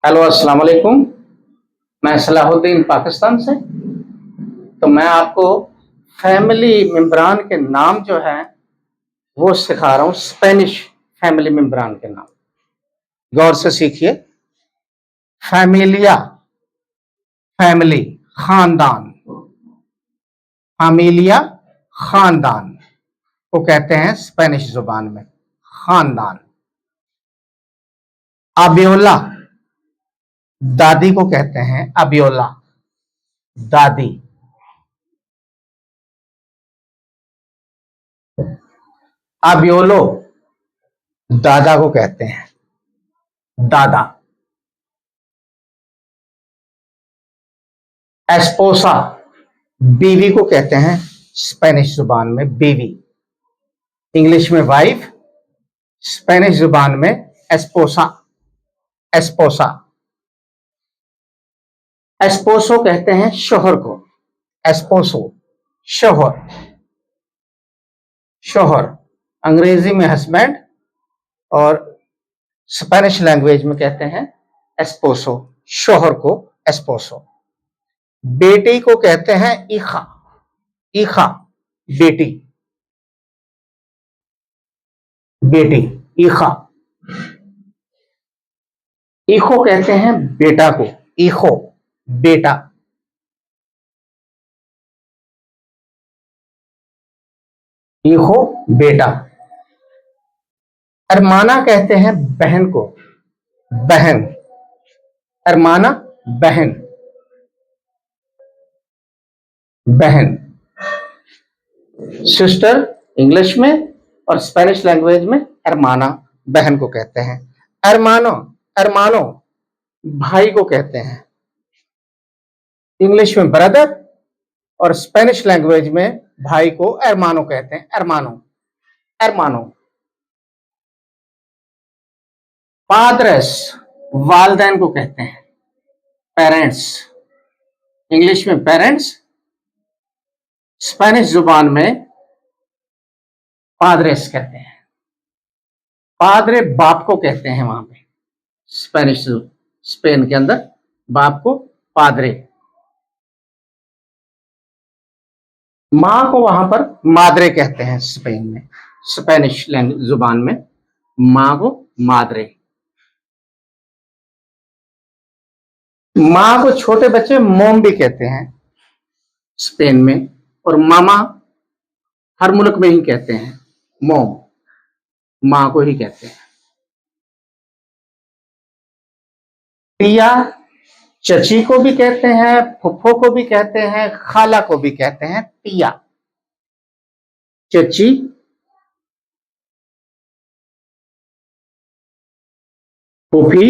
Hello अस्सलाम वालेकुम। मैं सलाहुद्दीन पाकिस्तान से। तो मैं आपको फैमिली मेम्बरान के नाम जो है वो सिखा रहा हूँ, स्पेनिश फैमिली मेम्बरान के नाम। गौर से सीखिए। फैमिलिया, फैमिली, खानदान। फैमिलिया, खानदान को कहते हैं स्पेनिश जुबान में खानदान। अबियोला, दादी को कहते हैं अबियोला, दादी। अबियोलो, दादा को कहते हैं दादा। एस्पोसा, बीवी को कहते हैं स्पेनिश जुबान में बीवी। इंग्लिश में वाइफ, स्पेनिश जुबान में एस्पोसा। एस्पोसा। एस्पोसो कहते हैं शोहर को। एस्पोसो, शोहर। शोहर अंग्रेजी में हस्बैंड और स्पेनिश लैंग्वेज में कहते हैं एस्पोसो, शोहर को एस्पोसो। बेटी को कहते हैं इखा। इखा, बेटी। बेटी, इखा। इखो कहते हैं बेटा को। इखो, बेटा। इखो, बेटा। अरमाना कहते हैं बहन को। बहन, अरमाना, बहन। बहन, सिस्टर इंग्लिश में और स्पेनिश लैंग्वेज में अरमाना, बहन को कहते हैं। अरमानो, अरमानो, भाई को कहते हैं। इंग्लिश में ब्रदर और स्पेनिश लैंग्वेज में भाई को अरमानो कहते हैं। अरमानो, अरमानो। पाद्रेस, वालदैन को कहते हैं पेरेंट्स। इंग्लिश में पेरेंट्स, स्पेनिश जुबान में पाद्रेस कहते हैं। पाद्रे बाप को कहते हैं वहां पे स्पेनिश, स्पेन के अंदर बाप को पाद्रे। मां को वहां पर माद्रे कहते हैं स्पेन में, स्पेनिश जुबान में मां को माद्रे। मां को छोटे बच्चे मोम भी कहते हैं स्पेन में, और मामा हर मुल्क में ही कहते हैं मोम, मां को ही कहते हैं। टिया, चची को भी कहते हैं, फुफ्फो को भी कहते हैं, खाला को भी कहते हैं टिया। चची, फूफी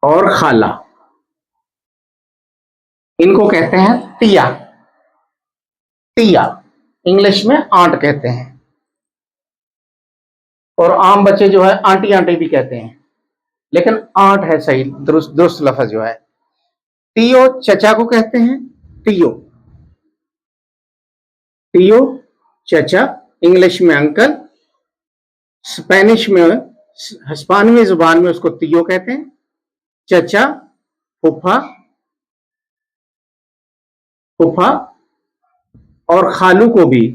और खाला, इनको कहते हैं टिया। टिया, इंग्लिश में आंट कहते हैं, और आम बच्चे जो है आंटी आंटी भी कहते हैं, लेकिन आंट है सही दुरुस्त दुरुस्त लफ्ज जो है। टियो, चचा को कहते हैं टियो। टियो, चचा, इंग्लिश में अंकल, स्पेनिश में, हिस्पानिवी जुबान में उसको टियो कहते हैं। चचा, फूफा, फूफा, और खालू को भी,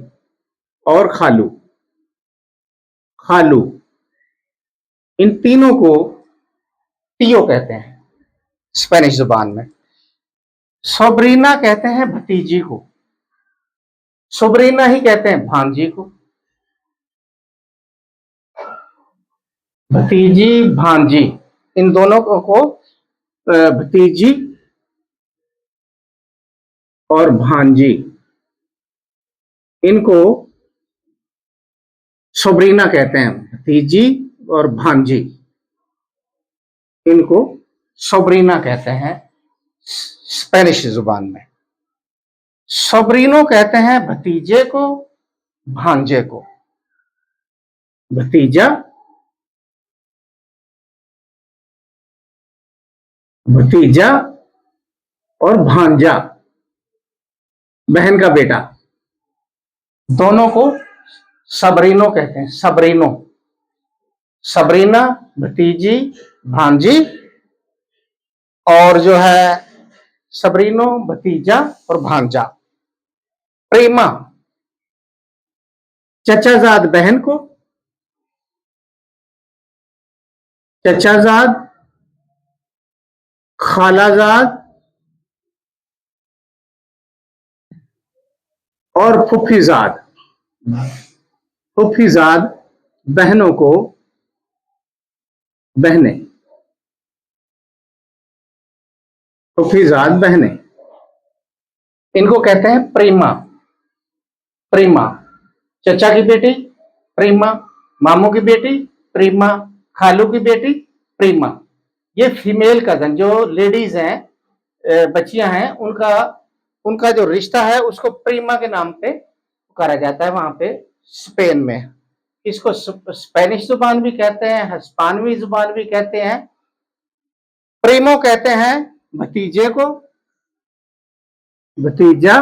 और खालू, खालू, इन तीनों को टियो कहते हैं स्पेनिश जुबान में। सोब्रीना कहते हैं भतीजी को। सोब्रीना ही कहते हैं भांजी को। भतीजी, भांजी, इन दोनों को भतीजी और भांजी, इनको सोब्रीना कहते हैं। भतीजी और भांजी, इनको सोब्रीना कहते हैं स्पेनिश जुबान में। सोब्रीनो कहते हैं भतीजे को, भांजे को। भतीजा, भतीजा और भांजा, बहन का बेटा, दोनों को सबरीनो कहते हैं। सबरीनो, सबरीना भतीजी, भांजी, और जो है सबरीनो भतीजा और भांजा। प्रेमा चचाजाद बहन को, चचाजाद, खालाजाद और फुफीजाद। फुफीजाद बहनों को बहनें, फुफीजाद बहनें, इनको कहते हैं प्रेमा। प्रेमा चचा की बेटी प्रेमा, मामू की बेटी प्रेमा, खालू की बेटी प्रेमा। ये फीमेल कजन जो लेडीज हैं, बच्चियां हैं, उनका उनका जो रिश्ता है उसको प्रीमा के नाम पे पुकारा जाता है वहां पे स्पेन में। इसको स्पेनिश जुबान भी कहते हैं, हिस्पानवी जुबान भी कहते हैं। प्रीमो कहते हैं भतीजे को, भतीजा,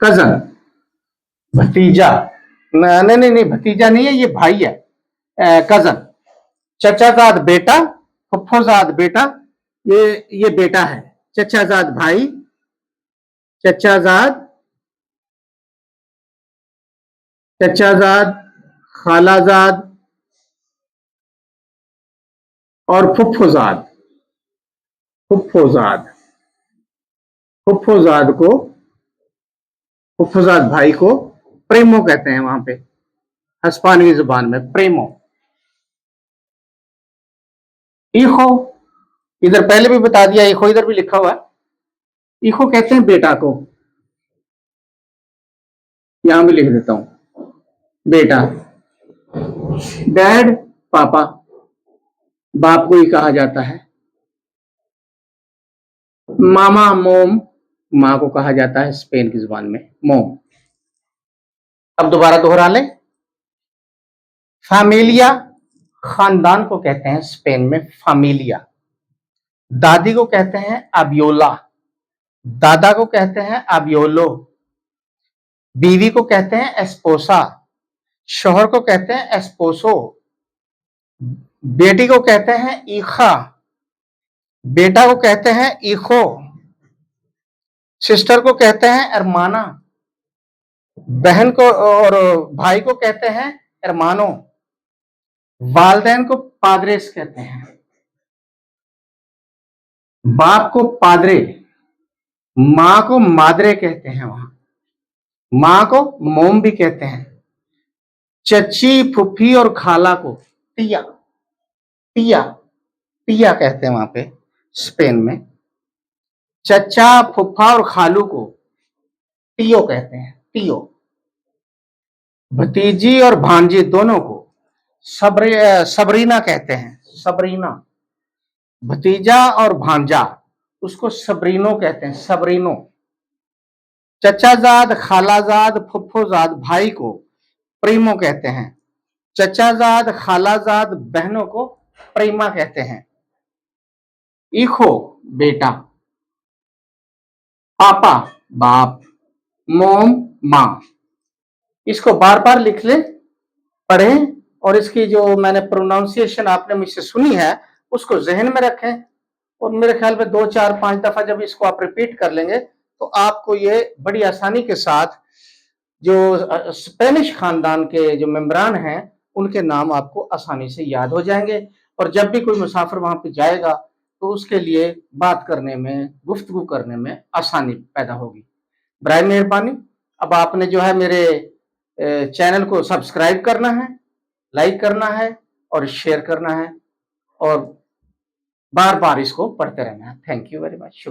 कजन, भतीजा, नहीं नहीं नहीं, भतीजा नहीं है, ये भाई है, कजन। चचाजाद बेटा, फुफ्फोजाद बेटा, ये बेटा है। चचाजाद भाई, चचाजाद, चचाजाद, खालाजाद और फुफ्फोजाद। फुफ्फोजाद, फुफ्फोजाद को, फुफ्फोजाद भाई को प्रेमो कहते हैं वहां पे हिस्पानिक जुबान में, प्रेमो। ईखो, इधर पहले भी बता दिया, ईखो इधर भी लिखा हुआ है। ईखो कहते हैं बेटा को, यहां भी लिख देता हूं, बेटा। डैड पापा, बाप को ही कहा जाता है। मामा मोम, मां को कहा जाता है स्पेन की जुबान में मोम। अब दोबारा दोहरा लें। फैमिलिया खानदान को कहते हैं स्पेन में फैमिलिया। दादी को कहते हैं अबियोला, दादा को कहते हैं अबियोलो, बीवी को कहते हैं एस्पोसा, शोहर को कहते हैं एस्पोसो, बेटी को कहते हैं ईखा, बेटा को कहते हैं ईखो, सिस्टर को कहते हैं अरमाना, बहन को और भाई को कहते हैं अरमानो, वालदैन को पाद्रेस कहते हैं, बाप को पादरे, मां को मादरे कहते हैं, वहां मां को मोम भी कहते हैं, चची फुफी और खाला को टिया, टिया, टिया कहते हैं वहां पे स्पेन में। चचा फुफा और खालू को टियो कहते हैं, टियो। भतीजी और भांजी दोनों को सबरीना कहते हैं, सबरीना। भतीजा और भांजा उसको सबरीनो कहते हैं, सबरीनो। चचाजाद, खालाजाद, फुफ्फोजाद भाई को प्रीमो कहते हैं। चचाजाद, खालाजाद बहनों को प्रीमा कहते हैं। ईखो बेटा, पापा बाप, मोम मां। इसको बार बार लिख ले, पढ़ें, और इसकी जो मैंने प्रोनाउंसिएशन आपने मुझसे सुनी है उसको जहन में रखें। और मेरे ख्याल में 2 4 5 दफा जब इसको आप रिपीट कर लेंगे तो आपको ये बड़ी आसानी के साथ जो स्पेनिश खानदान के जो मेंबरान हैं उनके नाम आपको आसानी से याद हो जाएंगे। और जब भी कोई मुसाफिर वहां पे जाएगा तो उसके लिए बात करने में, गुफ्तगू करने में आसानी पैदा होगी। बराए मेहरबानी अब आपने जो है मेरे चैनल को सब्सक्राइब करना है, लाइक करना है और शेयर करना है, और बार बार इसको पढ़ते रहना है। Thank you very much.